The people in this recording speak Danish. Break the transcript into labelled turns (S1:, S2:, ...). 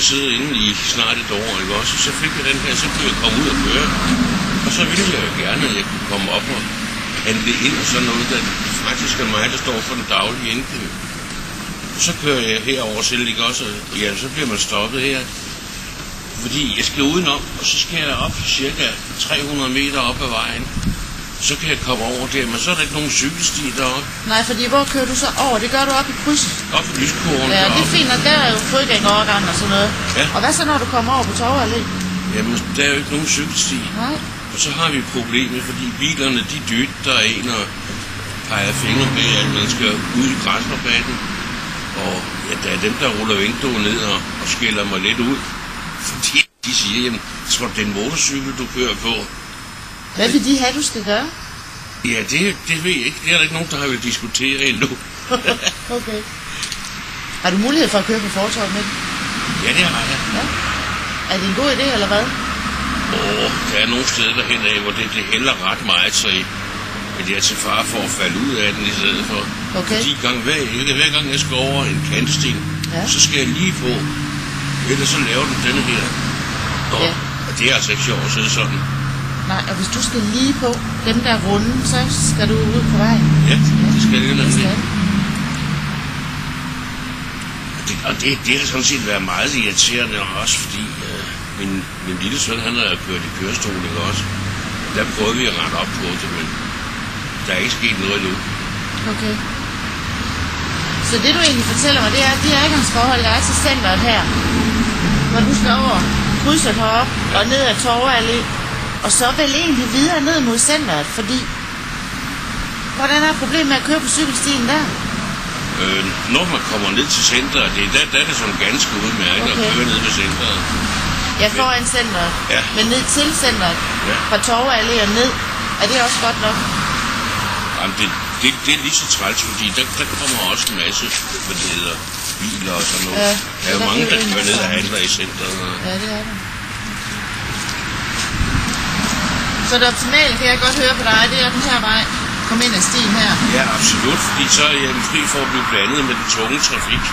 S1: siddet inde i snart et år, ikke også? Så fik jeg den her, så kunne jeg komme ud og køre. Og så ville jeg jo gerne, at jeg kunne komme op og handle ind og sådan noget, der faktisk er mig, der står for den daglige indkøb. Og så kører jeg herover selv, ikke også? Og ja, så bliver man stoppet her. Fordi jeg skal udenom, og så skal jeg op cirka 300 meter op ad vejen. Så kan jeg komme over der, men så er der ikke nogen cykelsti deroppe.
S2: Nej, fordi hvor kører du så over? Det gør du op i krydset?
S1: Op i lyskurven
S2: Ja,
S1: deroppe.
S2: det er fint, og der er jo fodgængerovergang og sådan noget.
S1: Ja.
S2: Og hvad så, når du kommer over på Torv Allé?
S1: Jamen, der er jo ikke nogen cykelsti.
S2: Nej.
S1: Og så har vi problemet, fordi bilerne, de dytter ind og peger fingre med, at man skal ud i græsrabatten. Og ja, der er dem, der ruller vinduet ned og skælder mig lidt ud. Fordi de siger, jamen, tror du, det er en motorcykel, du kører på?
S2: Hvad vil de have, du skal gøre?
S1: Ja, det ved jeg ikke. Det er der ikke nogen, der har vil diskutere endnu.
S2: Okay. Har du mulighed for at køre på fortorvet med den?
S1: Ja, det har jeg.
S2: Ja. Er det en god idé, eller hvad?
S1: Der er nogle steder derhen af, hvor det hælder ret meget, så at jeg er til fare for at falde ud af den i stedet for.
S2: Okay.
S1: Fordi hver gang jeg skal over en kantsten,
S2: Ja.
S1: så skal jeg lige på. Ellers så laver den denne her.
S2: Ja.
S1: Og det er altså ikke sjovt at sidde sådan.
S2: Nej, og hvis du skal lige på dem der runde, så skal du ud på vejen.
S1: Ja, det skal jeg nemlig.
S2: skal.
S1: Og det har sådan set været meget irriterende også, fordi min lille søn, han har kørt i kørestol, ikke også? Der prøvede vi at rette op på det, men der er ikke sket noget endnu.
S2: Okay. Så det du egentlig fortæller mig, det er de adgangsforhold, der er til centret her. Når du skal over krydset heroppe og ned ad Torv Allé, og så vel egentlig videre ned mod centret, fordi hvordan er problemet med at køre på cykelstien der?
S1: Når man kommer ned til centret, der er det sådan ganske udmærket at køre ned ved centret.
S2: Ja, foran centret,
S1: Ja.
S2: men ned til centret,
S1: Ja.
S2: fra Torv Allé og ned, er det også godt nok?
S1: Jamen, det er lige så træls, fordi der kommer også en masse, hvad det hedder, biler og sådan noget.
S2: Ja,
S1: Der er jo
S2: der
S1: mange,
S2: bliver
S1: der
S2: det
S1: kører ned og
S2: interessant.
S1: handler i centret.
S2: Ja, det er det. Så det optimale, kan jeg godt høre på dig, det er den her vej. Kom ind ad stien her.
S1: Ja, absolut, fordi så er jeg fri for at blive blandet med den tunge trafik.